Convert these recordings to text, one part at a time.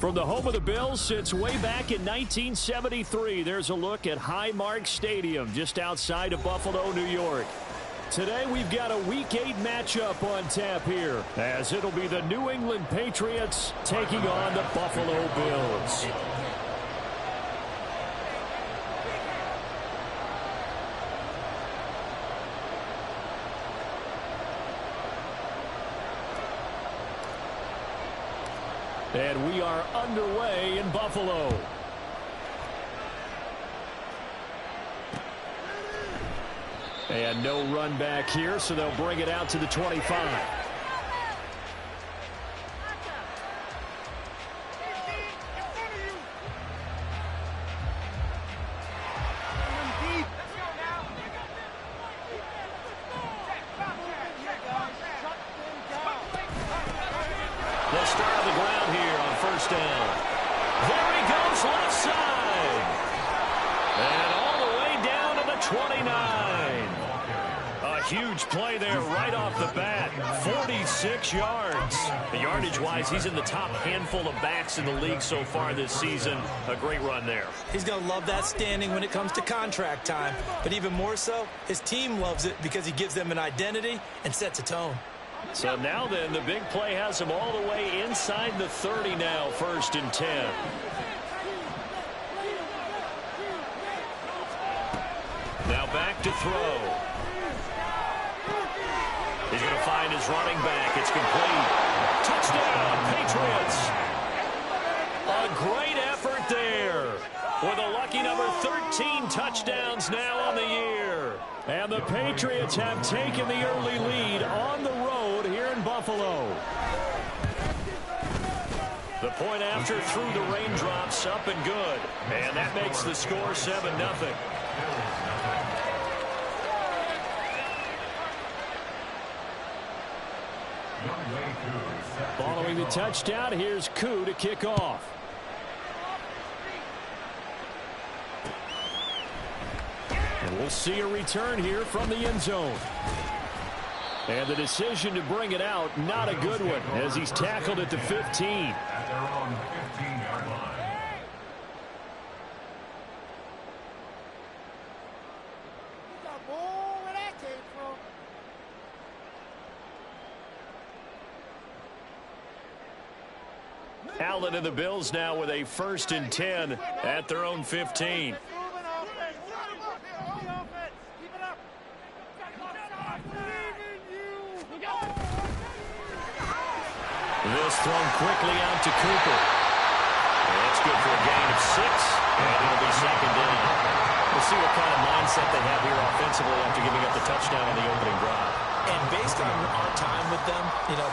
From the home of the Bills since way back in 1973, there's a look at Highmark Stadium just outside of Buffalo, New York. Today we've got a Week 8 matchup on tap here, as it'll be the New England Patriots taking on the Buffalo Bills. And we are underway in Buffalo. And no run back here, so they'll bring it out to the 25. They'll start on the ground here on first down. There he goes, left side. And all the way down to the 29. A huge play there right off the bat. 46 yards. Yardage-wise, he's in the top handful of backs in the league so far this season. A great run there. He's going to love that standing when it comes to contract time. But even more so, his team loves it because he gives them an identity and sets a tone. So now then, the big play has him all the way inside the 30 now, 1st and 10. Now back to throw. He's going to find his running back. It's complete. Touchdown, Patriots. A great effort there. With a lucky number 13 touchdowns now on the year. And the Patriots have taken the early lead on the road here in Buffalo. The point after through the raindrops, up and good. And that makes the score 7-0. Following the touchdown, here's Koo to kick off. And we'll see a return here from the end zone. And the decision to bring it out, not a good one, as he's tackled at the 15. At their own 15-yard line. Allen and the Bills now with a 1st and 10 at their own 15. This thrown quickly out to Cooper. And that's good for a gain of 6. And it'll be 2nd down. We'll see what kind of mindset they have here offensively after giving up the touchdown on the opening drive. And based on our time with them,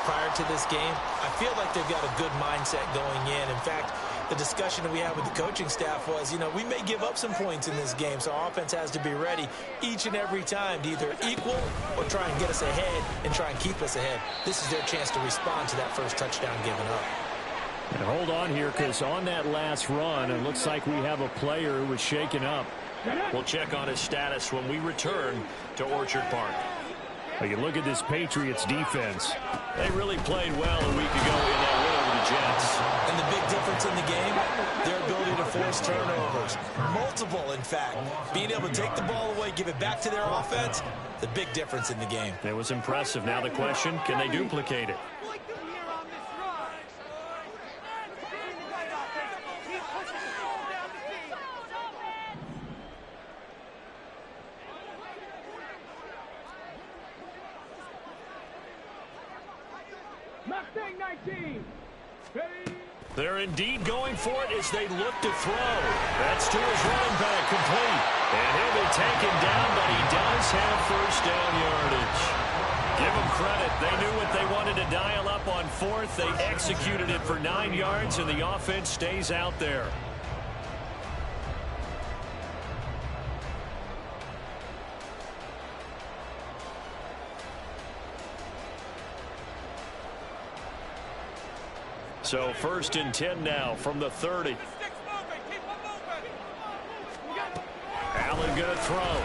prior to this game, I feel like they've got a good mindset going in. In fact, the discussion that we had with the coaching staff was, we may give up some points in this game, so our offense has to be ready each and every time to either equal or try and get us ahead and try and keep us ahead. This is their chance to respond to that first touchdown given up. And hold on here, because on that last run, it looks like we have a player who was shaken up. We'll check on his status when we return to Orchard Park. Well, you look at this Patriots defense. They really played well a week ago in that win over the Jets. And the big difference in the game, their ability to force turnovers. Multiple, in fact. Being able to take the ball away, give it back to their offense, the big difference in the game. It was impressive. Now the question, can they duplicate it? They're indeed going for it as they look to throw. That's to his running back, complete. And he'll be taken down, but he does have 1st down yardage. Give them credit. They knew what they wanted to dial up on 4th. They executed it for 9 yards, and the offense stays out there. So 1st and 10 now from the 30. Allen going to throw.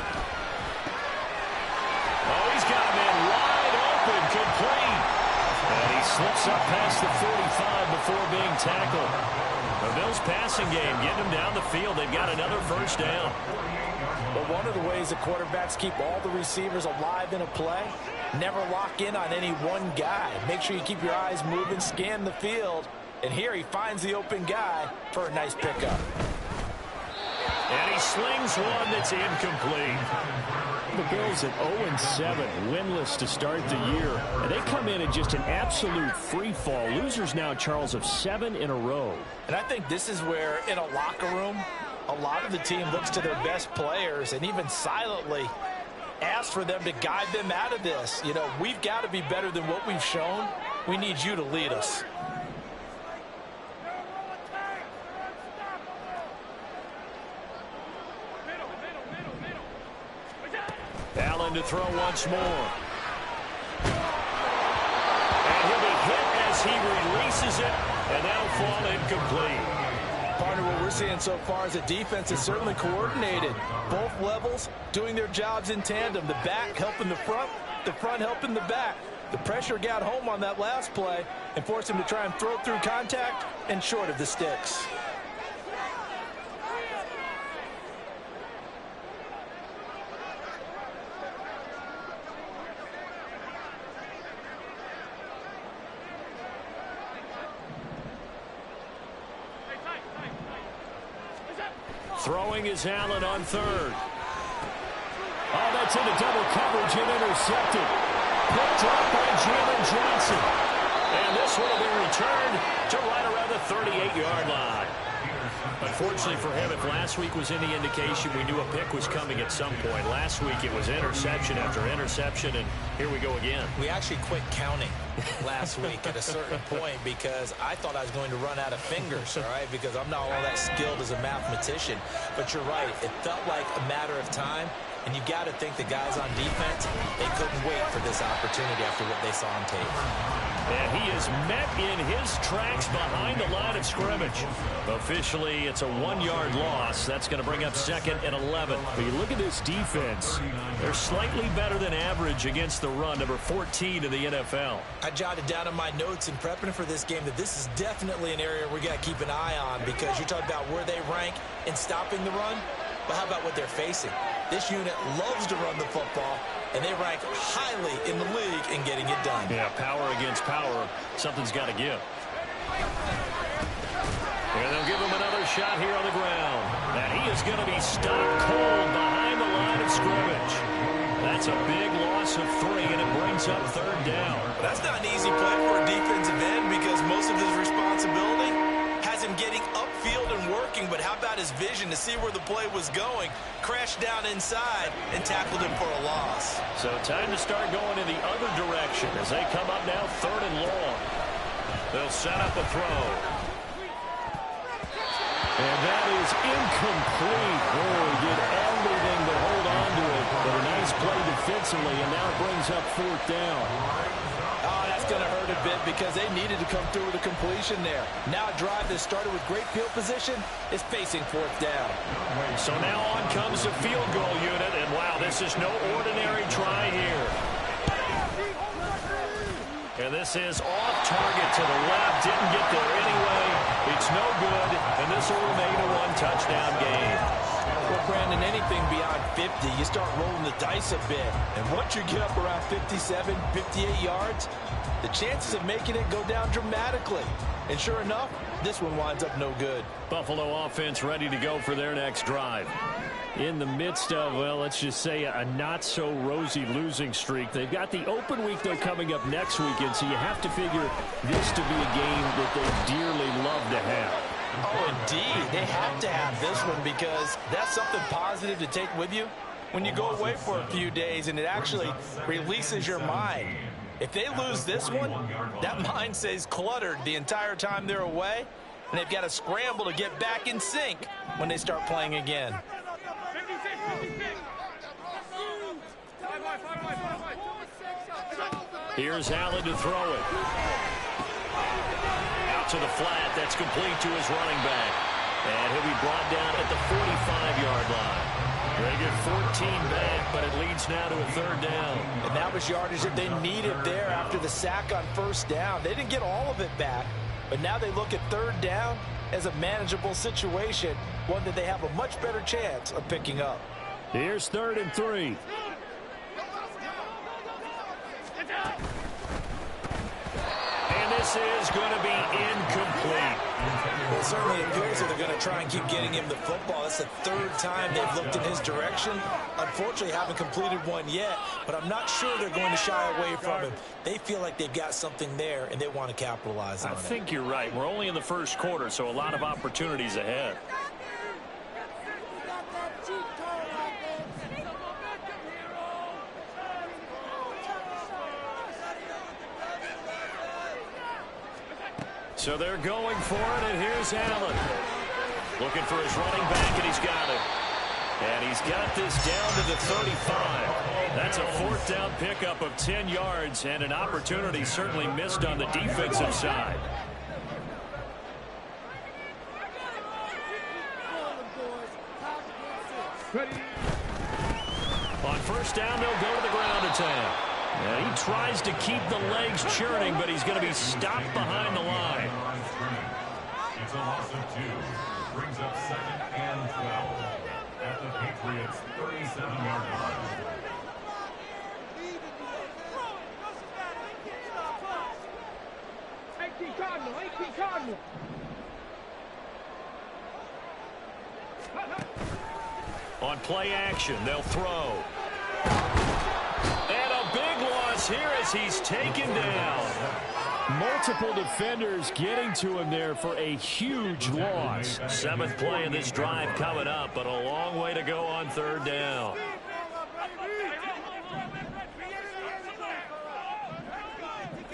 Oh, he's got a man wide open, complete. And he slips up past the 45 before being tackled. The Bills passing game, getting them down the field. They've got another first down. Well, one of the ways the quarterbacks keep all the receivers alive in a play, never lock in on any one guy. Make sure you keep your eyes moving, scan the field. And here he finds the open guy for a nice pickup. And he slings one that's incomplete. The Bills at 0-7, winless to start the year. And they come in just an absolute free fall. Losers now, Charles, of 7 in a row. And I think this is where, in a locker room, a lot of the team looks to their best players and even silently asks for them to guide them out of this. You know, we've got to be better than what we've shown. We need you to lead us. Allen to throw once more. And he'll be hit as he releases it, and that'll fall incomplete. Partner, what we're seeing so far is the defense is certainly coordinated. Both levels doing their jobs in tandem. The back helping the front helping the back. The pressure got home on that last play and forced him to try and throw through contact and short of the sticks. Throwing is Allen on third. Oh, that's into double coverage and intercepted. Picked up by Jalen Johnson. And this one will be returned to right around the 38-yard line. Unfortunately for him, if last week was any indication, we knew a pick was coming at some point. Last week it was interception after interception, and here we go again. We actually quit counting last week at a certain point because I thought I was going to run out of fingers, all right, because I'm not all that skilled as a mathematician. But you're right. It felt like a matter of time, and you got to think the guys on defense, they couldn't wait for this opportunity after what they saw on tape. And he is met in his tracks behind the line of scrimmage. Officially, it's a 1-yard loss. That's going to bring up second and 11. But you look at this defense. They're slightly better than average against the run, number 14 in the NFL. I jotted down in my notes in prepping for this game that this is definitely an area we got to keep an eye on because you're talking about where they rank in stopping the run. But how about what they're facing? This unit loves to run the football, and they rank highly in the league in getting it done. Yeah, power against power. Something's got to give. And they'll give him another shot here on the ground. And he is going to be stopped cold behind the line of scrimmage. That's a big loss of 3, and it brings up third down. That's not an easy play for a defensive end because most of his responsibility has him getting upfield and working, but how about his vision to see where the play was going, crashed down inside, and tackled him for a loss. So time to start going in the other direction as they come up now third and long. They'll set up a throw. And that is incomplete. Oh, he did everything but hold on to it. But a nice play defensively, and now it brings up fourth down. Oh, that's going to hurt a bit because they needed to come through with a completion there. Now a drive that started with great field position is facing fourth down. So now on comes the field goal unit, and wow, this is no ordinary try here. And this is off target to the left. Didn't get there anyway. It's no good, and this will remain a one-touchdown game. Well, Brandon, anything beyond 50, you start rolling the dice a bit. And once you get up around 57, 58 yards, the chances of making it go down dramatically. And sure enough, this one winds up no good. Buffalo offense ready to go for their next drive. In the midst of, well, let's just say a not-so-rosy losing streak. They've got the open week, though, coming up next weekend, so you have to figure this to be a game that they dearly love to have. Oh, indeed. They have to have this one because that's something positive to take with you when you go away for a few days, and it actually releases your mind. If they lose this one, that mind stays cluttered the entire time they're away, and they've got to scramble to get back in sync when they start playing again. Here's Allen to throw it. Out to the flat. That's complete to his running back. And he'll be brought down at the 45-yard line. They get 14 back, but it leads now to a third down. And that was yardage that they needed there after the sack on first down. They didn't get all of it back, but now they look at third down, as a manageable situation, one that they have a much better chance of picking up. Here's 3rd and 3. And this is going to be incomplete. Well, it certainly appears that they're going to try and keep getting him the football. That's the 3rd time they've looked in his direction. Unfortunately, haven't completed one yet, but I'm not sure they're going to shy away from him. They feel like they've got something there, and they want to capitalize on it. I think you're right. We're only in the first quarter, so a lot of opportunities ahead. So they're going for it, and here's Allen. Looking for his running back, and he's got it. And he's got this down to the 35. That's a 4th down pickup of 10 yards, and an opportunity certainly missed on the defensive side. On 1st down, they'll go to the ground attack. Now he tries to keep the legs churning, but he's going to be stopped behind the line. It's a loss of 2. Brings up 2nd and 12 at the Patriots' 37-yard line. On play action, they'll throw. And a big loss here as he's taken down. Multiple defenders getting to him there for a huge loss. 7th play of this drive coming up, but a long way to go on 3rd down.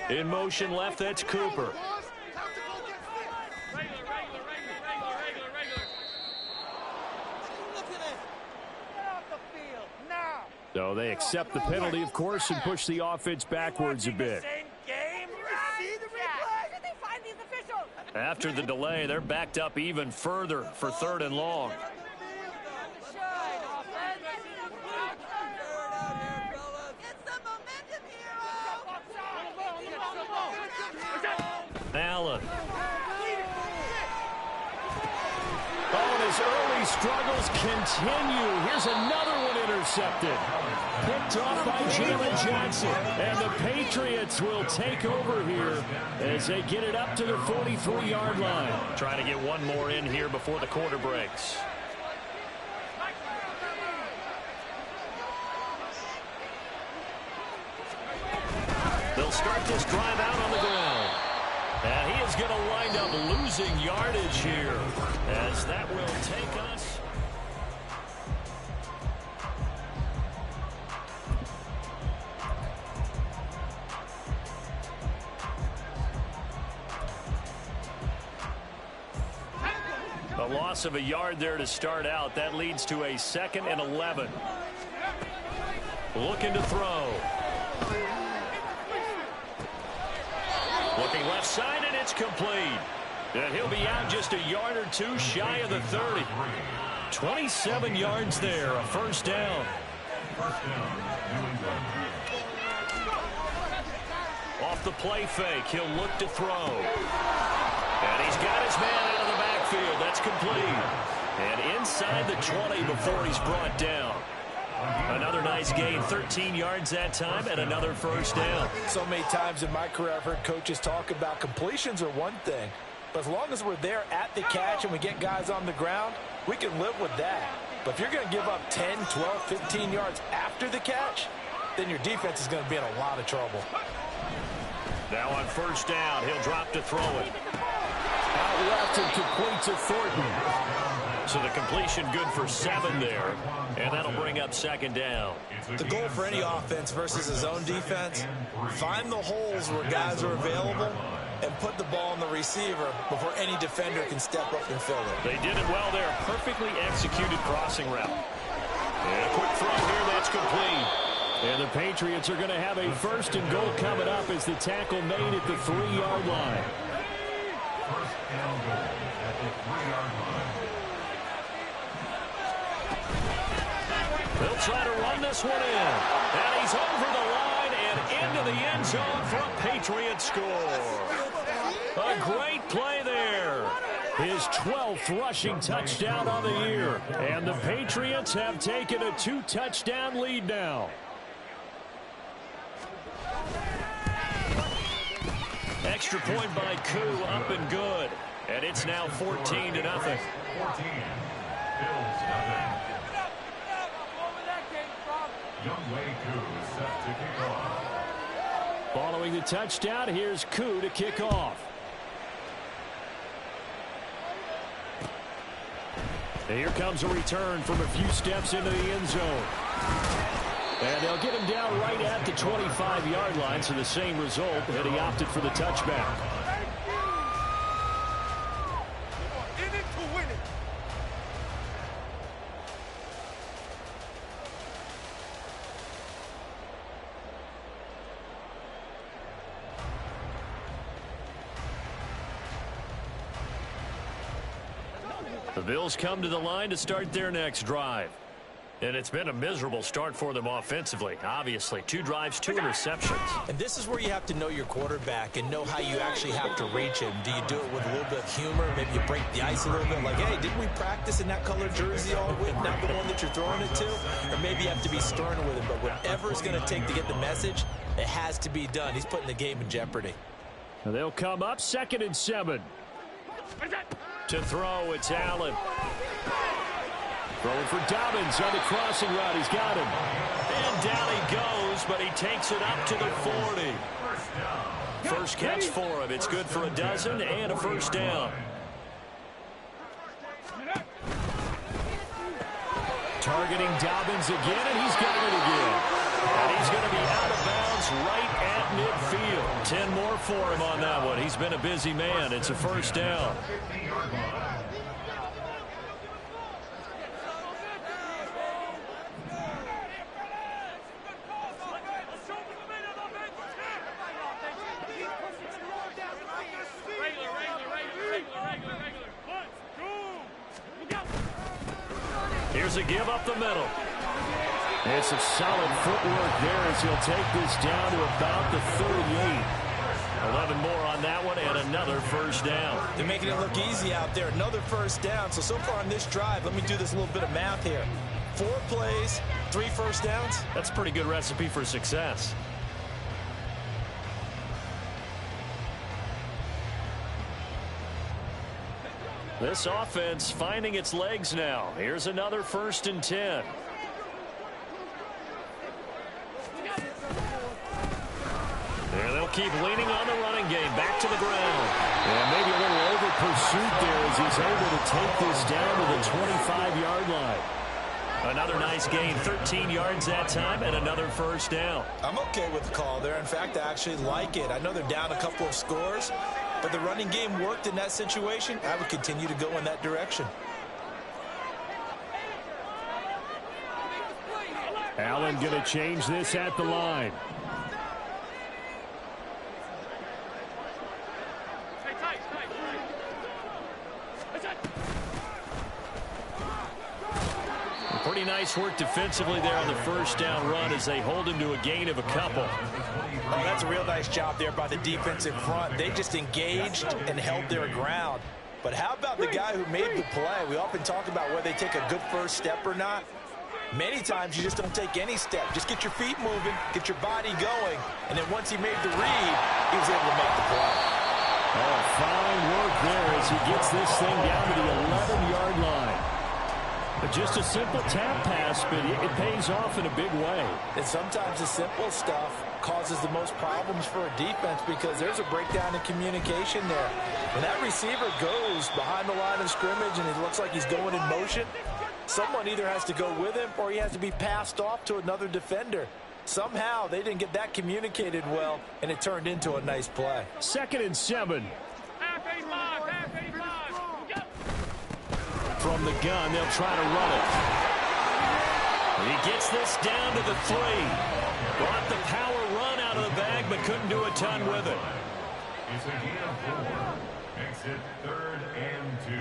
In motion left, that's Cooper. So they accept the penalty, of course, and push the offense backwards a bit. After the delay, they're backed up even further for 3rd and long. Allen. Oh, and his early struggles continue. Here's another one intercepted. Picked off by Jalen Johnson. And the Patriots will take over here as they get it up to the 43-yard line. Trying to get one more in here before the quarter breaks. They'll start this drive out on the ground. And he is going to wind up losing yardage here, as that will take us. A loss of a yard there to start out. That leads to a 2nd and 11. Looking to throw. Looking left side, and it's complete. And he'll be out just a yard or two shy of the 30. 27 yards there, a 1st down. Off the play fake, he'll look to throw. And he's got his man out of the backfield. That's complete. And inside the 20 before he's brought down. Another nice gain, 13 yards that time, and another 1st down. So many times in my career I've heard coaches talk about completions are one thing, but as long as we're there at the catch and we get guys on the ground, we can live with that. But if you're going to give up 10, 12, 15 yards after the catch, then your defense is going to be in a lot of trouble. Now on 1st down, he'll drop to throw it. Out left and complete to Thornton. So the completion good for 7 there, and that'll bring up 2nd down. The goal for any offense versus a zone defense, find the holes where guys are available and put the ball on the receiver before any defender can step up and fill it. They did it well there. Perfectly executed crossing route. And a quick throw here, that's complete. And the Patriots are going to have a 1st and goal coming up as the tackle made at the 3-yard line. 1st and goal at the 3-yard line. They'll try to run this one in. And he's over the line and into the end zone for a Patriot score. A great play there. His 12th rushing touchdown on the year. And the Patriots have taken a 2-touchdown lead now. Extra point by Koo, up and good. And it's now 14-0. 14. Bills SZN7. Youngway Koo set to kick off. Following the touchdown, here's Koo to kick off. And here comes a return from a few steps into the end zone. And they'll get him down right at the 25-yard line, so the same result, and he opted for the touchback. The Bills come to the line to start their next drive. And it's been a miserable start for them offensively. Obviously, 2 drives, 2 interceptions. And this is where you have to know your quarterback and know how you actually have to reach him. Do you do it with a little bit of humor? Maybe you break the ice a little bit. Like, hey, didn't we practice in that color jersey all week? Not the one that you're throwing it to? Or maybe you have to be stern with him. But whatever it's going to take to get the message, it has to be done. He's putting the game in jeopardy. And they'll come up 2nd and 7. To throw, it's Allen. Throwing for Dobbins on the crossing route. He's got him. And down he goes, but he takes it up to the 40. First catch for him. It's good for a dozen and a first down. Targeting Dobbins again, and he's got it again. And he's going to be out of bounds right at midfield. 10 more for him on that one. He's been a busy man. It's a first down. Here's a give up the middle. It's a solid footwork there as he'll take this down to about the 38. 11 more on that one and another first down. They're making it look easy out there. Another first down. So far on this drive, let me do this little bit of math here. 4 plays, 3 first downs. That's a pretty good recipe for success. This offense finding its legs now. Here's another 1st and 10. And they'll keep leaning on the running game. Back to the ground. And maybe a little over pursuit there as he's able to take this down to the 25-yard line. Another nice gain, 13 yards that time, and another first down. I'm okay with the call there. In fact, I actually like it. I know they're down a couple of scores, but the running game worked in that situation. I would continue to go in that direction. Allen going to change this at the line. Pretty nice work defensively there on the first down run as they hold him to a gain of a couple. Oh, that's a real nice job there by the defensive front. They just engaged and held their ground. But how about the guy who made the play? We often talk about whether they take a good first step or not. Many times you just don't take any step. Just get your feet moving, get your body going, and then once he made the read, he was able to make the play. Oh, fine work there as he gets this thing down to the 11-yard line. But just a simple tap pass, but it pays off in a big way. And sometimes the simple stuff causes the most problems for a defense because there's a breakdown in communication there. When that receiver goes behind the line of scrimmage and it looks like he's going in motion, someone either has to go with him or he has to be passed off to another defender. Somehow they didn't get that communicated well, and it turned into a nice play. 2nd and 7. From the gun, they'll try to run it. He gets this down to the 3. Brought the power run out of the bag, but couldn't do a ton with it. It's a gain of 4. Makes it 3rd and 2.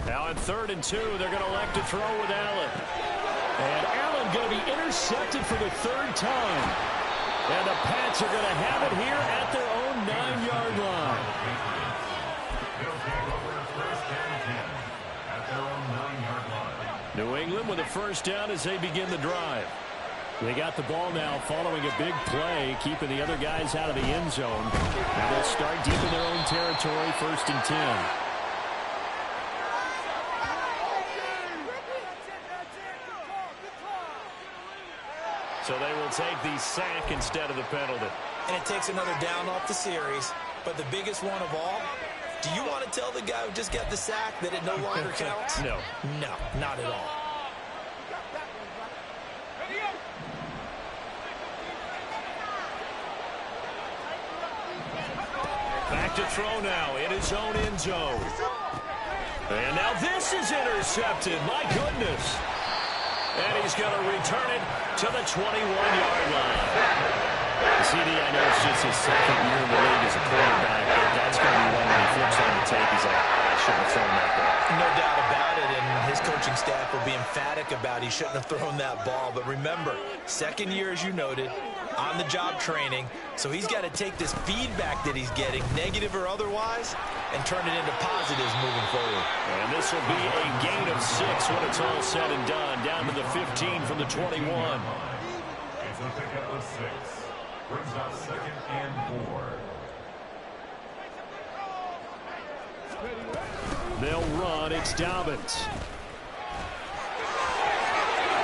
Now on 3rd and 2. They're going to elect to throw with Allen. And Allen going to be intercepted for the 3rd time. And the Pats are going to have it here at their own 9-yard line. They'll take over 1st and 10 at their own 9-yard line. New England with a 1st down as they begin the drive. They got the ball now following a big play, keeping the other guys out of the end zone. Now they'll start deep in their own territory, 1st and 10. So they will take the sack instead of the penalty. And it takes another down off the series. But the biggest one of all, do you want to tell the guy who just got the sack that it no longer counts? No. No, not at all. Back to throw now in his own end zone. And now this is intercepted. My goodness. And he's going to return it to the 21-yard line. CD, I know it's just his 2nd year in the league as a quarterback, but that's going to be one when he flips on the tape. He's like, I shouldn't have thrown that ball. No doubt about it, and his coaching staff will be emphatic about he shouldn't have thrown that ball. But remember, 2nd year, as you noted, on-the-job training, so he's got to take this feedback that he's getting, negative or otherwise, and turn it into positives moving forward. And this will be a gain of 6 when it's all said and done, down to the 15 from the 21. It's a pickup of 6. Brings up 2nd and 4. They'll run. It's Dobbins.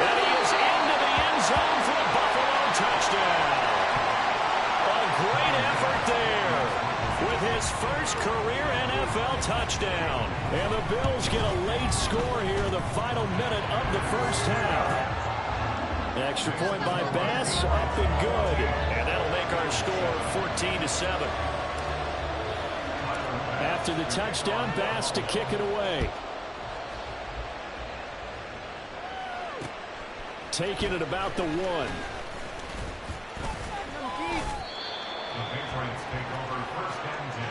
And he is into the end zone for a Buffalo touchdown. A great effort there with his first career NFL touchdown. And the Bills get a late score here in the final minute of the 1st half. Extra point by Bass, up and good. And that'll make our score 14-7. After the touchdown, Bass to kick it away. Taking it about the 1. The Patriots take over 1st and 10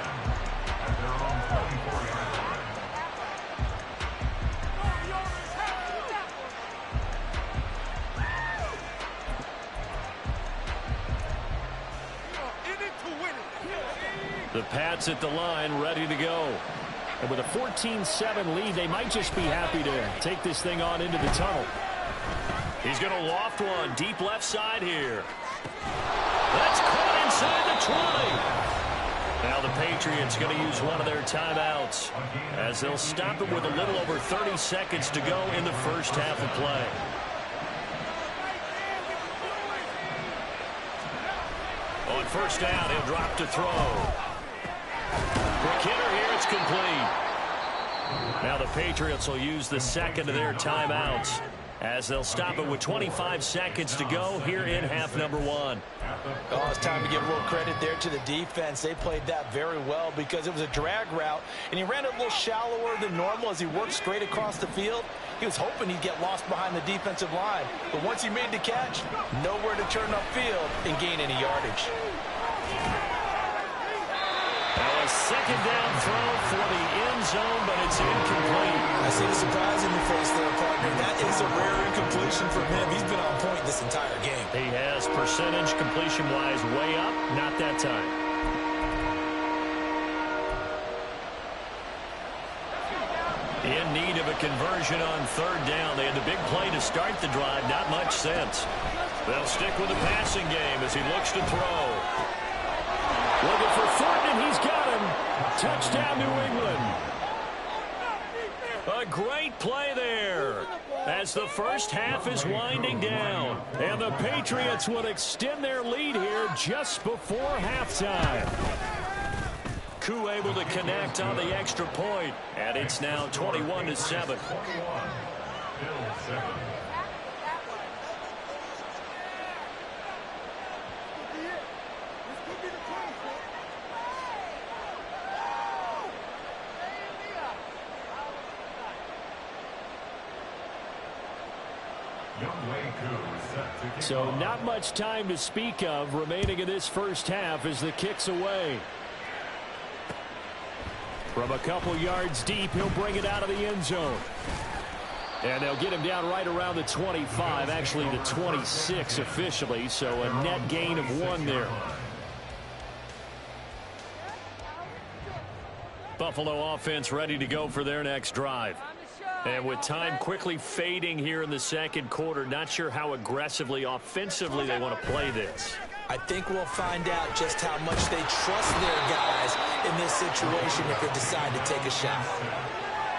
at their own 24-yard line. The Pats at the line, ready to go. And with a 14-7 lead, they might just be happy to take this thing on into the tunnel. He's going to loft one deep left side here. That's caught inside the 20. Now the Patriots going to use one of their timeouts as they'll stop it with a little over 30 seconds to go in the 1st half of play. On 1st down, he'll drop to throw. Quick hitter here, it's complete. Now the Patriots will use the 2nd of their timeouts as they'll stop it with 25 seconds to go here in half number 1. Oh, it's time to give a little credit there to the defense. They played that very well because it was a drag route, and he ran it a little shallower than normal as he worked straight across the field. He was hoping he'd get lost behind the defensive line, but once he made the catch, nowhere to turn upfield and gain any yardage. Now a 2nd down throw for the end zone, but it's incomplete. I see the surprise in your face there, partner. That is a rare incompletion from him. He's been on point this entire game. He has percentage completion-wise way up, not that time. In need of a conversion on 3rd down. They had the big play to start the drive. Not much sense. They'll stick with the passing game as he looks to throw. Looking for Thornton, and he's got him. Touchdown, New England. A great play there as the 1st half is winding down. And the Patriots will extend their lead here just before halftime. Koo able to connect on the extra point, and it's now 21-7. 21. Bills 7. So not much time to speak of remaining in this 1st half as the kick's away. From a couple yards deep, he'll bring it out of the end zone. And they'll get him down right around the 25, actually the 26 officially, so a net gain of 1 there. Buffalo offense ready to go for their next drive. And with time quickly fading here in the second quarter, not sure how aggressively, offensively they want to play this. I think we'll find out just how much they trust their guys in this situation if they decide to take a shot.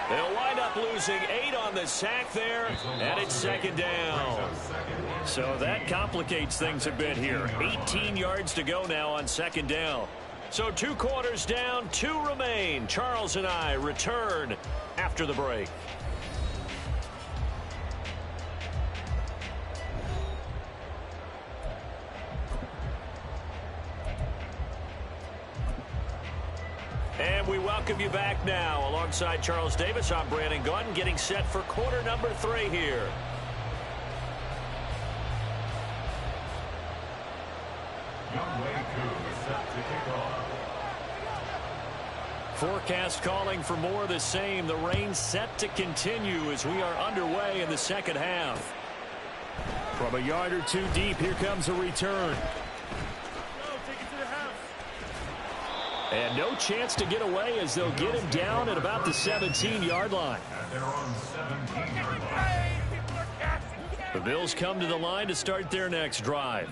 They'll wind up losing 8 on the sack there, and it's second down. So that complicates things a bit here. 18 yards to go now on second down. So 2 quarters down, 2 remain. Charles and I return after the break. And we welcome you back now. Alongside Charles Davis, I'm Brandon Gaudin, getting set for quarter number 3 here. Forecast calling for more of the same. The rain set to continue as we are underway in the second half. From a yard or 2 deep, here comes a return. And no chance to get away as they'll get him down at about the 17-yard line. The Bills come to the line to start their next drive.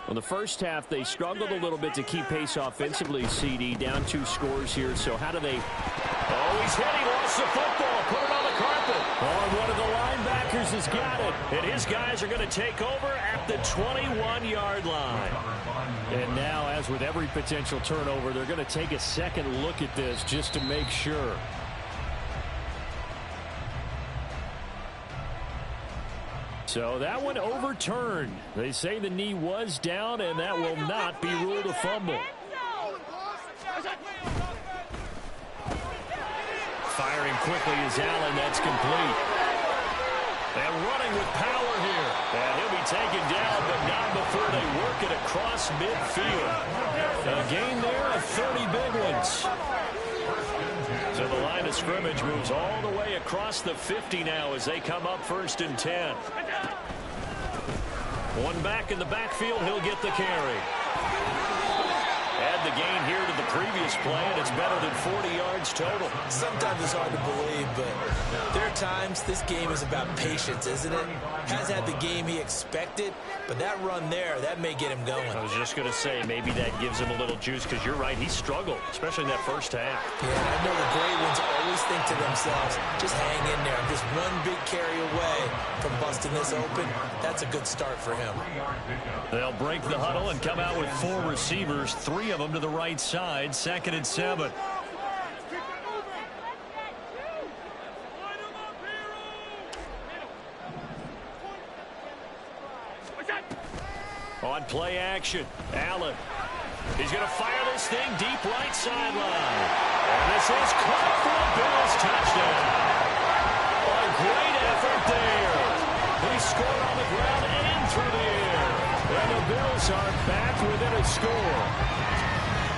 In the first half, they struggled a little bit to keep pace offensively, CD. Down 2 scores here, so how do they... Oh, he's hit. He lost the football. Put it on the carpet. Oh, and one of the linebackers has got it. And his guys are going to take over at the 21-yard line. And now, as with every potential turnover, they're going to take a second look at this just to make sure. So that one overturned. They say the knee was down, and that will not be ruled a fumble. Firing quickly is Allen. That's complete. And running with power here. And he'll be taken down, but not before they work it across midfield. A gain there of 30 big ones. So the line of scrimmage moves all the way across the 50 now as they come up 1st and 10. One back in the backfield, he'll get the carry. Add the gain here to the previous play, and it's better than 40 yards total. Sometimes it's hard to believe, but there are times this game is about patience, isn't it? Has had the game he expected, but that run there, that may get him going. I was just going to say, maybe that gives him a little juice, because you're right, he struggled, especially in that first half. Yeah, I know the great ones always think to themselves, just hang in there. I'm just one big carry away from busting this open. That's a good start for him. They'll break the huddle and come out with 4 receivers, 3 of them to the right side, 2nd and 7. On play action, Allen. He's going to fire this thing deep right sideline. And this is caught for a Bills touchdown. A great effort there. He scored on the ground and through the air. And the Bills are back within a score.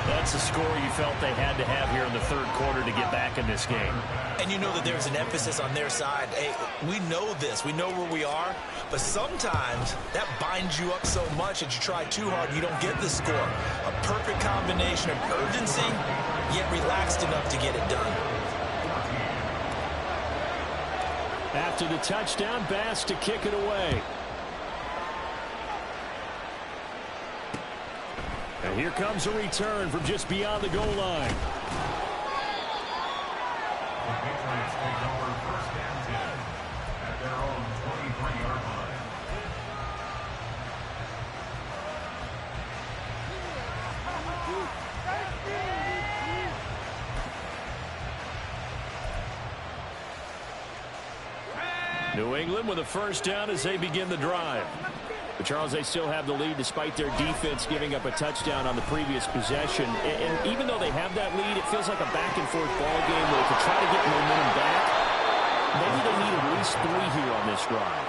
That's a score you felt they had to have here in the 3rd quarter to get back in this game. And you know that there's an emphasis on their side. Hey, we know this. We know where we are. But sometimes that binds you up so much that you try too hard and you don't get the score. A perfect combination of urgency, yet relaxed enough to get it done. After the touchdown, Bass to kick it away. And here comes a return from just beyond the goal line. The Patriots take over 1st and 10 at their own 23-yard line. New England with a 1st down as they begin the drive. But Charles, they still have the lead despite their defense giving up a touchdown on the previous possession. And even though they have that lead, it feels like a back-and-forth ball game where to try to get momentum back, maybe they need at least 3 here on this drive.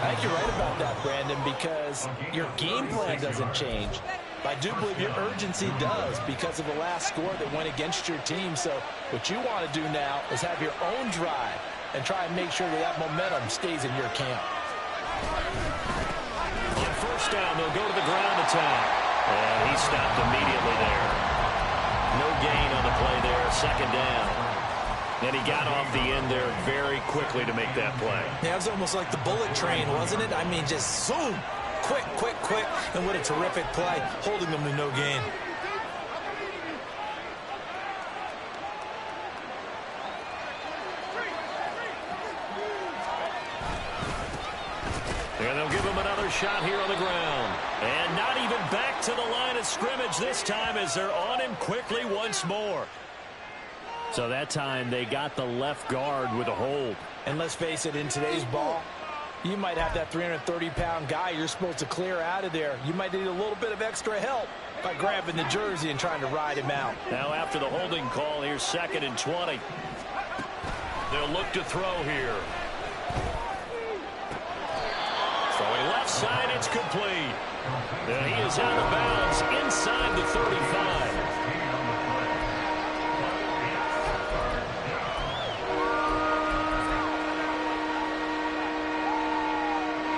I think you're right about that, Brandon, because your game plan doesn't change. I do believe your urgency does because of the last score that went against your team. So what you want to do now is have your own drive and try and make sure that that momentum stays in your camp. On first down, they'll go to the ground attack. And he stopped immediately there. No gain on the play there, second down. And he got off the end there very quickly to make that play. Yeah, it was almost like the bullet train, wasn't it? I mean, just zoom. Quick, quick, quick. And what a terrific play, holding them to no gain. And they'll give him another shot here on the ground. And not even back to the line of scrimmage this time as they're on him quickly once more. So that time they got the left guard with a hold. And let's face it, in today's ball, you might have that 330-pound guy you're supposed to clear out of there. You might need a little bit of extra help by grabbing the jersey and trying to ride him out. Now after the holding call, here's 2nd and 20. They'll look to throw here. Throwing left side, it's complete. And he is out of bounds inside the 35.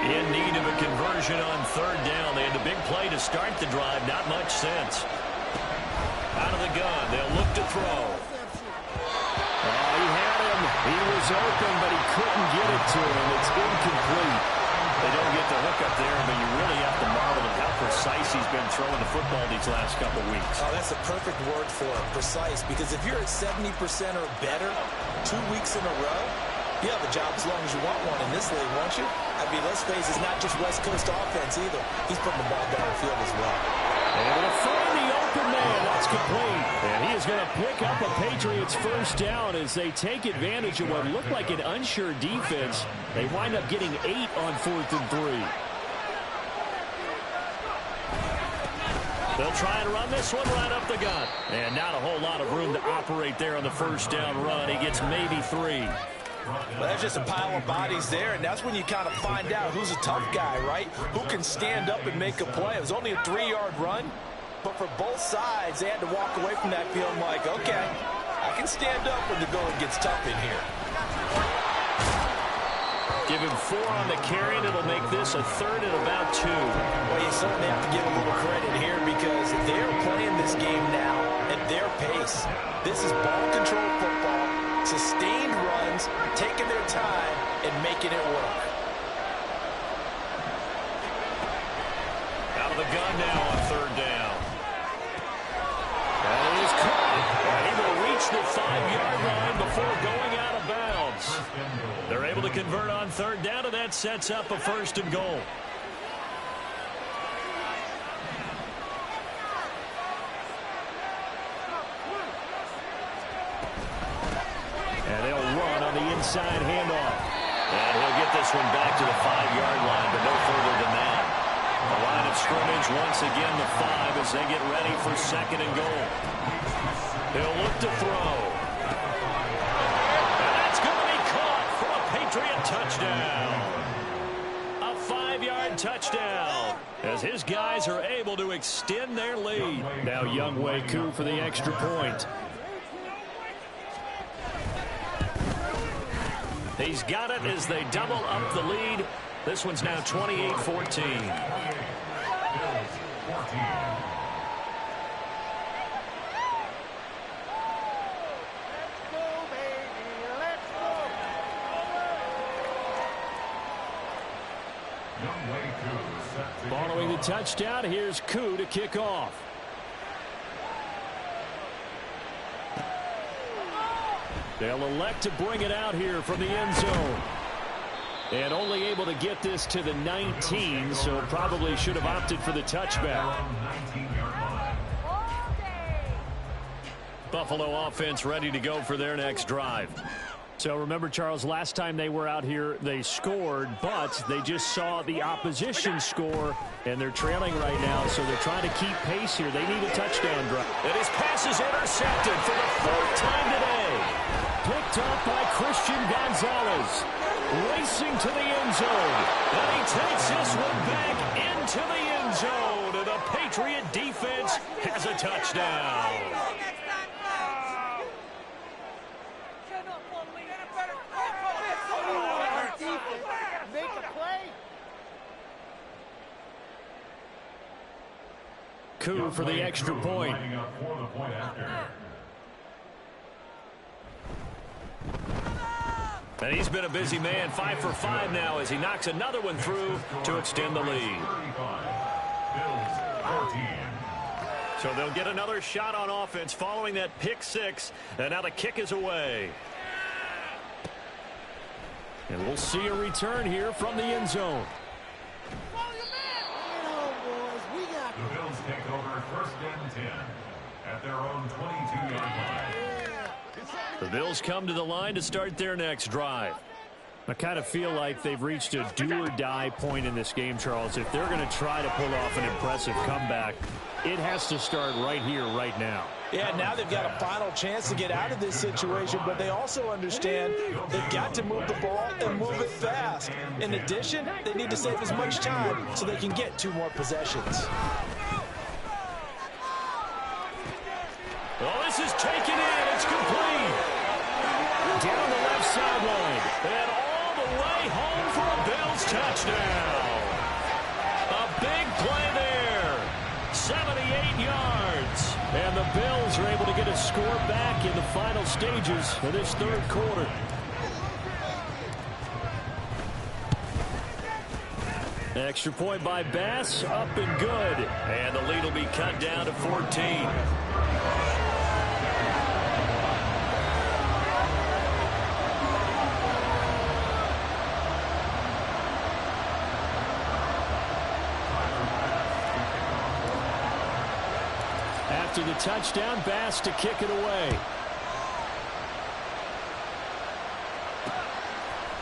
In need of a conversion on 3rd down. They had the big play to start the drive. Not much sense. Out of the gun. They'll look to throw. Oh, he had him. He was open, but he couldn't get it to him. It's incomplete. They don't get the hook up there, but you really have to marvel at how precise he's been throwing the football these last couple weeks. Oh, that's a perfect word for it, precise, because if you're at 70% or better 2 weeks in a row, you have a job as long as you want one in this league, won't you? I mean, let's face it, it's not just West Coast offense either. He's putting the ball down the field as well. Able to find the open man. That's complete. And he is going to pick up a Patriots first down as they take advantage of what looked like an unsure defense. They wind up getting 8 on 4th and 3. They'll try and run this one right up the gut. And not a whole lot of room to operate there on the first down run. He gets maybe 3. Well, that's just a pile of bodies there, and that's when you kind of find out who's a tough guy, right? Who can stand up and make a play. It was only a 3-yard run, but for both sides, they had to walk away from that feeling like, okay, I can stand up when the going gets tough in here. Give him 4 on the carry, and it'll make this a 3rd and about 2. Well, you certainly have to give a little credit here because they're playing this game now at their pace. This is ball control football, sustained runs, taking their time, and making it work. Out of the gun now on 3rd down. And he is caught. And he will reach the 5-yard line before going out of bounds. They're able to convert on 3rd down, and that sets up a 1st and goal. And they'll run on the inside handoff. And he'll get this one back to the 5-yard line, but no further than that. The line of scrimmage, once again, the 5 as they get ready for 2nd and goal. He'll look to throw. And that's going to be caught for a Patriot touchdown. A 5-yard touchdown as his guys are able to extend their lead. Now Younghoe Koo for the extra point. He's got it as they double up the lead. This one's now 28-14. Following the touchdown, here's Koo to kick off. They'll elect to bring it out here from the end zone. And only able to get this to the 19, so probably should have opted for the touchback. Buffalo offense ready to go for their next drive. So remember, Charles, last time they were out here, they scored, but they just saw the opposition score, and they're trailing right now, so they're trying to keep pace here. They need a touchdown drive. And his pass is intercepted for the 4th time today. Picked up by Christian Gonzalez. Racing to the end zone. And he takes this one back into the end zone. And the Patriots Patriot defense has a touchdown. Coup for the extra point. And he's been a busy man, 5 for 5 now as he knocks another one through to extend the lead. So they'll get another shot on offense following that pick 6, and now the kick is away. And we'll see a return here from the end zone. The Bills take over 1st and 10 at their own 22-yard line. The Bills come to the line to start their next drive. I kind of feel like they've reached a do-or-die point in this game, Charles. If they're going to try to pull off an impressive comeback, it has to start right here, right now. Yeah, now they've got a final chance to get out of this situation, but they also understand they've got to move the ball and move it fast. In addition, they need to save as much time so they can get 2 more possessions. Oh, this is taken in. It's complete. Down the left sideline. And all the way home for a Bills touchdown. A big play there. 78 yards. And the Bills are able to get a score back in the final stages of this 3rd quarter. Extra point by Bass, up and good. And the lead will be cut down to 14. After the touchdown, Bass to kick it away.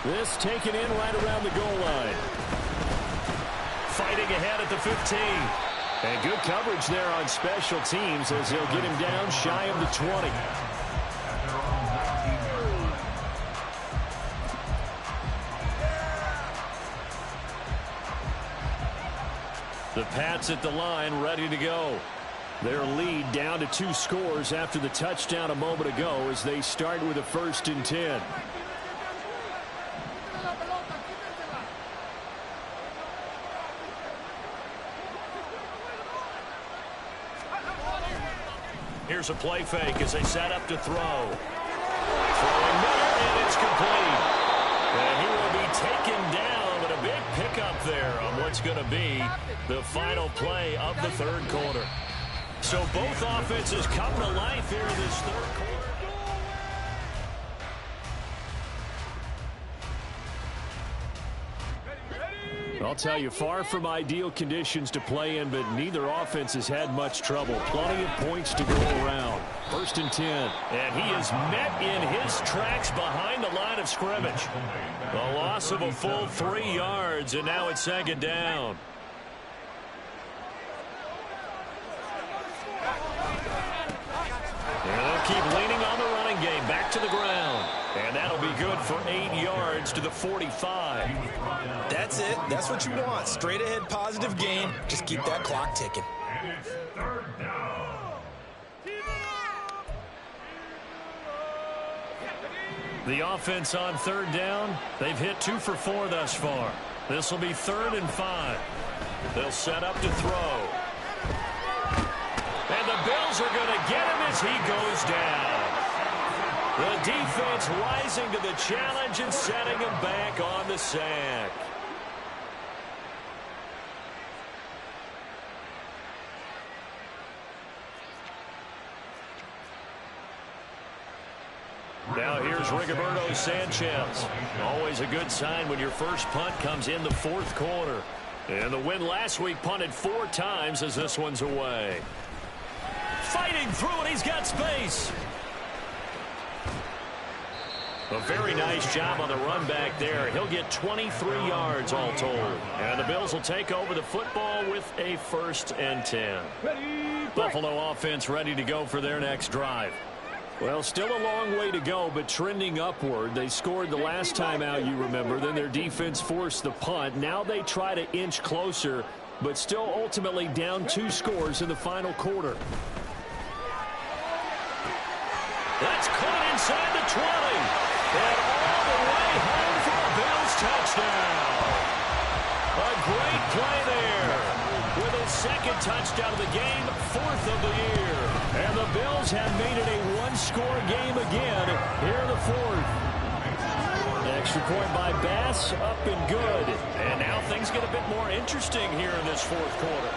This taken in right around the goal line. Fighting ahead at the 15. And good coverage there on special teams as they'll get him down shy of the 20. The Pats at the line, ready to go. Their lead down to 2 scores after the touchdown a moment ago as they start with a 1st and 10. Here's a play fake as they set up to throw. Throwing middle, and it's complete. And he will be taken down, but a big pickup there on what's going to be the final play of the 3rd quarter. So both offenses come to life here in this 3rd quarter. I'll tell you, far from ideal conditions to play in, but neither offense has had much trouble. Plenty of points to go around. 1st and 10. And he is met in his tracks behind the line of scrimmage. A loss of a full 3 yards, and now it's 2nd down. And they'll keep leaning on the running game. Back to the ground. And that'll be good for 8 yards to the 45. That's it. That's what you want. Straight ahead positive gain. Just keep that clock ticking. And it's 3rd down. The offense on 3rd down, they've hit 2 for 4 thus far. This will be 3rd and 5. They'll set up to throw. And the Bills are going to get him as he goes down. The defense rising to the challenge and setting him back on the sack. Now here's Rigoberto Sanchez. Always a good sign when your first punt comes in the 4th quarter. And the win last week punted 4 times as this one's away. Fighting through, and he's got space. A very nice job on the run back there. He'll get 23 yards all told. And the Bills will take over the football with a 1st and 10. Buffalo offense ready to go for their next drive. Well, still a long way to go, but trending upward. They scored the last time out, you remember. Then their defense forced the punt. Now they try to inch closer but still ultimately down 2 scores in the final quarter. That's caught inside the 20. And all the way home for a Bills touchdown. A great play there. With his second touchdown of the game, 4th of the year. And the Bills have made it a 1-score game again here in the 4th. Extra point by Bass, up and good. And now things get a bit more interesting here in this 4th quarter.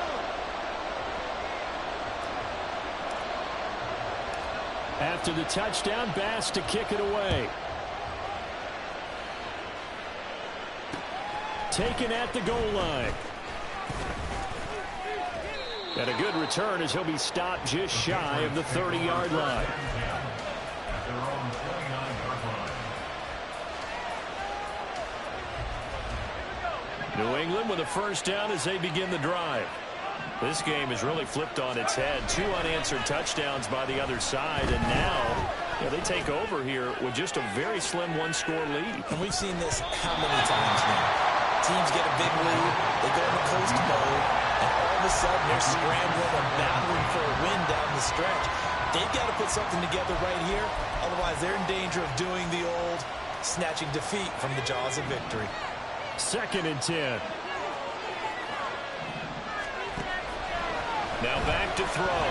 After the touchdown, Bass to kick it away. Taken at the goal line. And a good return as he'll be stopped just shy of the 30-yard line. New England with a first down as they begin the drive. This game has really flipped on its head. 2 unanswered touchdowns by the other side, and now they take over here with just a very slim 1-score lead. And we've seen this how many times now? Teams get a big lead, they go into coast mode, and all of a sudden they're scrambling and battling for a win down the stretch. They've got to put something together right here, otherwise they're in danger of doing the old snatching defeat from the jaws of victory. 2nd and 10. Now back to throw.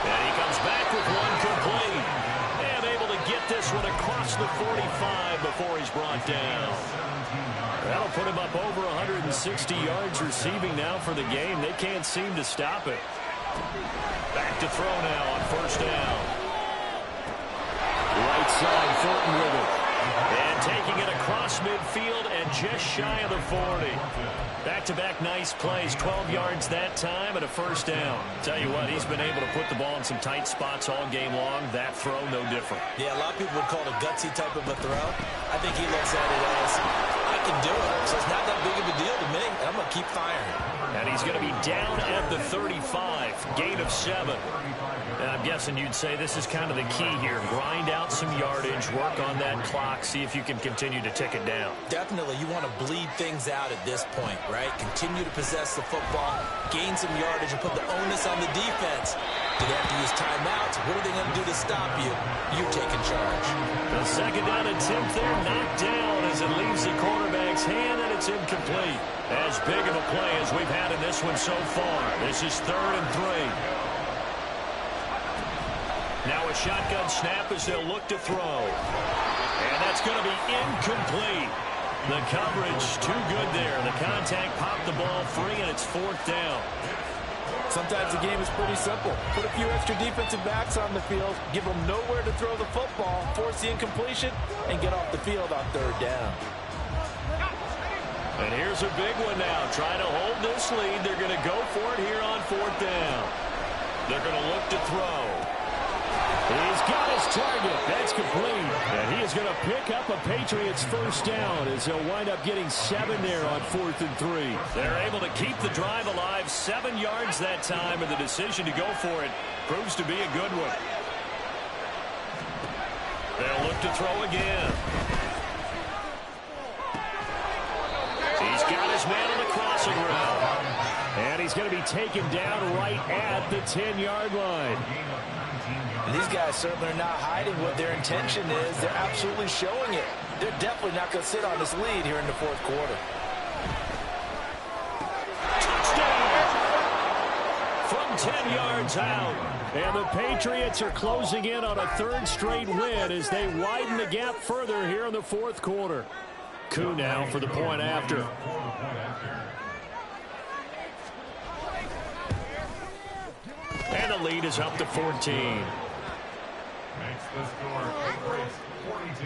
And he comes back with one complete. And able to get this one across the 45 before he's brought down. That'll put him up over 160 yards receiving now for the game. They can't seem to stop it. Back to throw now on 1st down. Right side, Fulton with it. And taking it across midfield and just shy of the 40. Back-to-back nice plays, 12 yards that time and a 1st down. Tell you what, he's been able to put the ball in some tight spots all game long. That throw, no different. Yeah, a lot of people would call it a gutsy type of a throw. I think he looks at it as, I can do it, so it's not that big of a deal to me, and I'm going to keep firing. And he's going to be down at the 35, gain of 7. And I'm guessing you'd say this is kind of the key here. Grind out some yardage, work on that clock, see if you can continue to tick it down. Definitely, you want to bleed things out at this point, right? Continue to possess the football, gain some yardage, and put the onus on the defense. Do they have to use timeouts? What are they going to do to stop you? You're taking charge. The 2nd down attempt there, knocked down as it leaves the quarterback's hand, and it's incomplete. As big of a play as we've had in this one so far. This is 3rd and 3. Now a shotgun snap as they'll look to throw. And that's going to be incomplete. The coverage too good there. The contact popped the ball free, and it's 4th down. Sometimes the game is pretty simple. Put a few extra defensive backs on the field, give them nowhere to throw the football, force the incompletion, and get off the field on 3rd down. And here's a big one now. Trying to hold this lead. They're going to go for it here on 4th down. They're going to look to throw. He's got his target. That's complete. And he is going to pick up a Patriots 1st down as they'll wind up getting 7 there on 4th and 3. They're able to keep the drive alive. 7 yards that time, and the decision to go for it proves to be a good one. They'll look to throw again. He's got his man on the crossing route. And he's going to be taken down right at the 10-yard line. These guys certainly are not hiding what their intention is. They're absolutely showing it. They're definitely not going to sit on this lead here in the 4th quarter. Touchdown! From 10 yards out. And the Patriots are closing in on a 3rd straight win as they widen the gap further here in the 4th quarter. Koo now for the point after. And the lead is up to 14. Makes the score Patriots 42,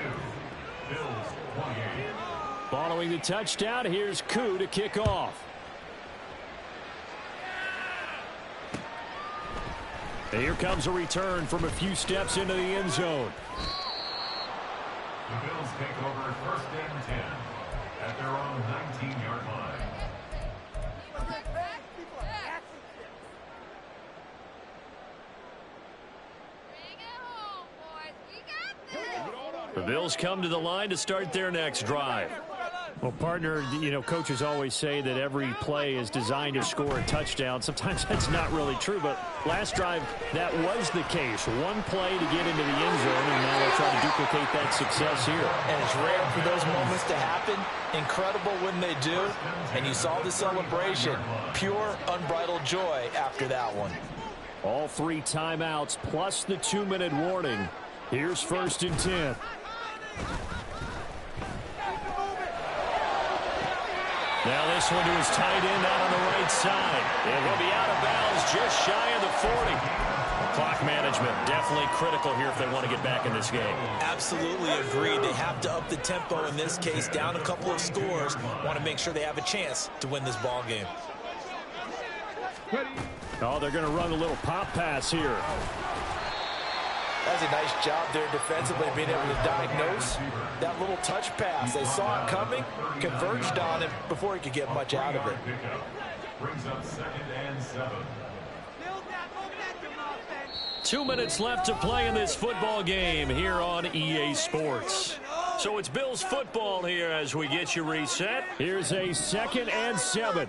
Bills 28. Following the touchdown, here's Koo to kick off. And here comes a return from a few steps into the end zone. The Bills take over 1st and 10 at their own 19-yard line. The Bills come to the line to start their next drive. Well, partner, you know, coaches always say that every play is designed to score a touchdown. Sometimes that's not really true, but last drive, that was the case. One play to get into the end zone, and now they'll try to duplicate that success here. And it's rare for those moments to happen. Incredible when they do. And you saw the celebration. Pure, unbridled joy after that one. All 3 timeouts plus the 2-minute warning. Here's 1st and 10. Now this one to his tight end out on the right side. And he'll be out of bounds just shy of the 40. Clock management definitely critical here if they want to get back in this game. Absolutely agreed. They have to up the tempo in this case, down a couple of scores. Want to make sure they have a chance to win this ball game. Oh, they're going to run a little pop pass here. That's a nice job there defensively, being able to diagnose that little touch pass. They saw it coming, converged on it before he could get much out of it. Brings up 2nd and 7. 2 minutes left to play in this football game here on EA Sports. So it's Bills football here as we get you reset. Here's a 2nd and 7.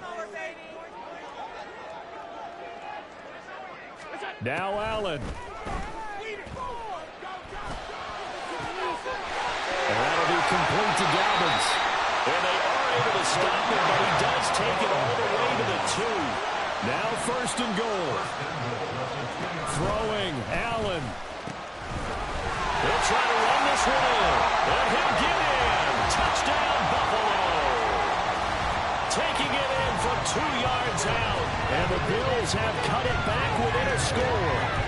Now Allen. And that'll be complete to Dobbins. And they are able to stop him, but he does take it all the way to the 2. Now 1st and goal. Throwing, Allen. He'll try to run this one in. And he'll get in. Touchdown, Buffalo. Taking it in from 2 yards out. And the Bills have cut it back within a score.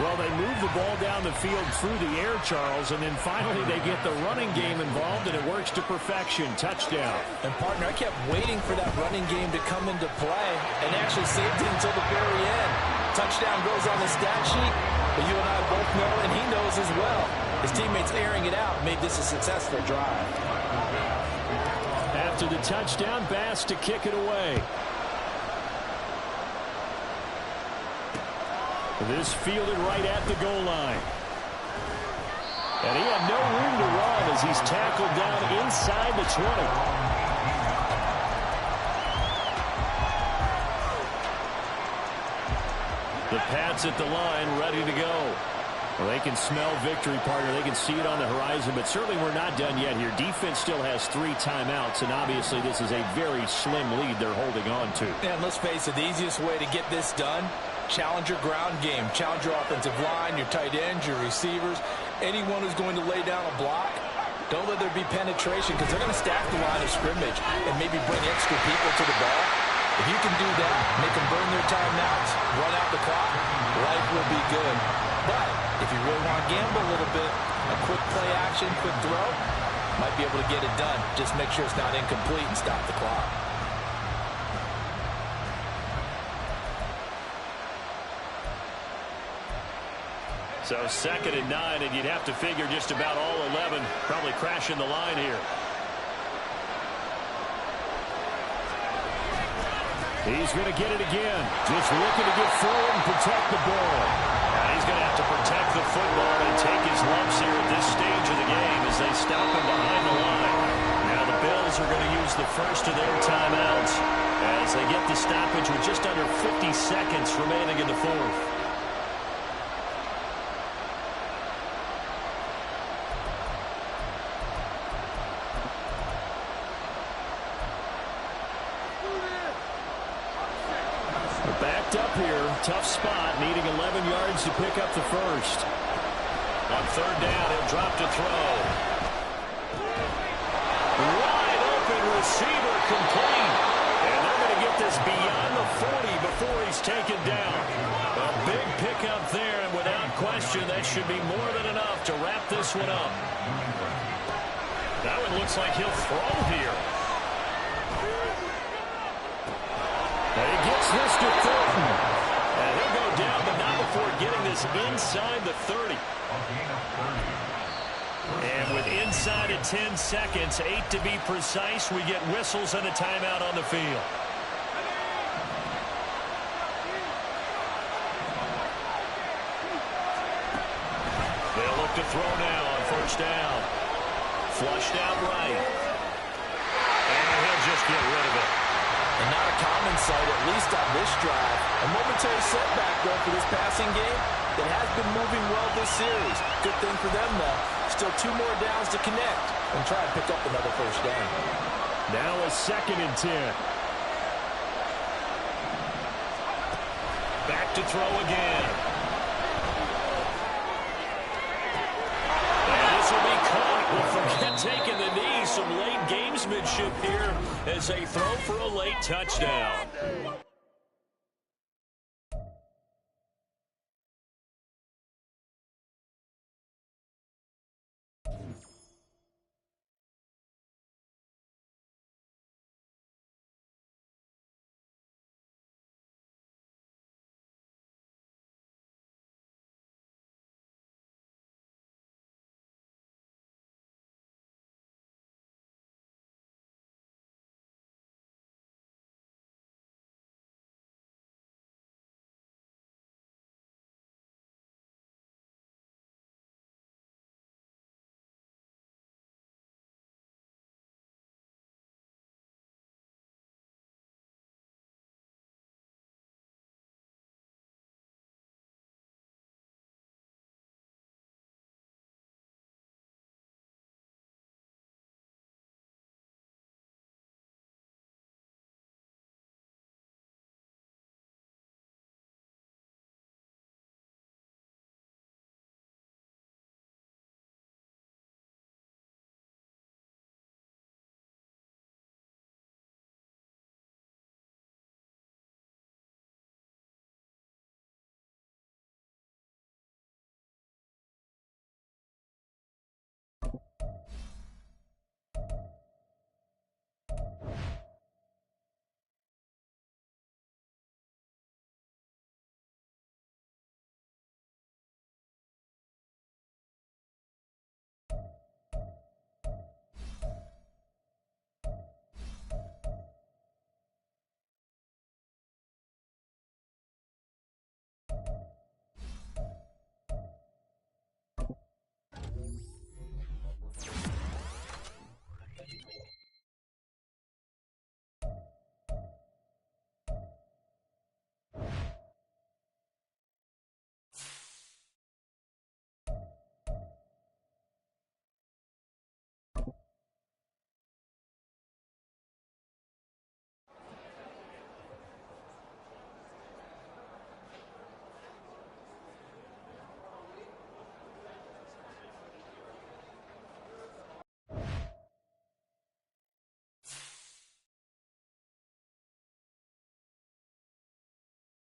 Well, they move the ball down the field through the air, Charles, and then finally they get the running game involved, and it works to perfection. Touchdown. And, partner, I kept waiting for that running game to come into play and actually saved it until the very end. Touchdown goes on the stat sheet, but you and I both know, and he knows as well, his teammates airing it out made this a successful drive. After the touchdown, Bass to kick it away. This fielded right at the goal line. And he had no room to run as he's tackled down inside the 20. The Pats at the line, ready to go. Well, they can smell victory, partner. They can see it on the horizon, but certainly we're not done yet here. Defense still has 3 timeouts, and obviously this is a very slim lead they're holding on to. And let's face it, the easiest way to get this done, challenge your ground game. Challenge your offensive line, your tight ends, your receivers, anyone who's going to lay down a block. Don't let there be penetration because they're going to stack the line of scrimmage and maybe bring extra people to the ball. If you can do that, make them burn their timeouts, run out the clock, life will be good. But if you really want to gamble a little bit, a quick play action, quick throw, might be able to get it done. Just make sure it's not incomplete and stop the clock. So 2nd and 9, and you'd have to figure just about all 11 probably crashing the line here. He's going to get it again. Just looking to get forward and protect the ball. Now he's going to have to protect the football and take his lumps here at this stage of the game as they stop him behind the line. Now the Bills are going to use the first of their timeouts as they get the stoppage with just under 50 seconds remaining in the 4th. Up here, tough spot, needing 11 yards to pick up the first. On 3rd down, he'll drop to throw. Wide open receiver complete. And they're going to get this beyond the 40 before he's taken down. A big pickup there, and without question, that should be more than enough to wrap this one up. That one looks like he'll throw here. And he gets this to Thornton. And he'll go down, but not before getting this inside the 30. And with inside of 10 seconds, 8 to be precise, we get whistles and a timeout on the field. They'll look to throw now on 1st down. Flushed out right. And he'll just get rid of it. And not a common sight, at least on this drive. A momentary setback, though, for this passing game that has been moving well this series. Good thing for them, though. Still 2 more downs to connect and try and pick up another first down. Now a 2nd and 10. Back to throw again. And this will be caught. We'll forget taking the knee. Some late gamesmanship here as they throw for a late touchdown.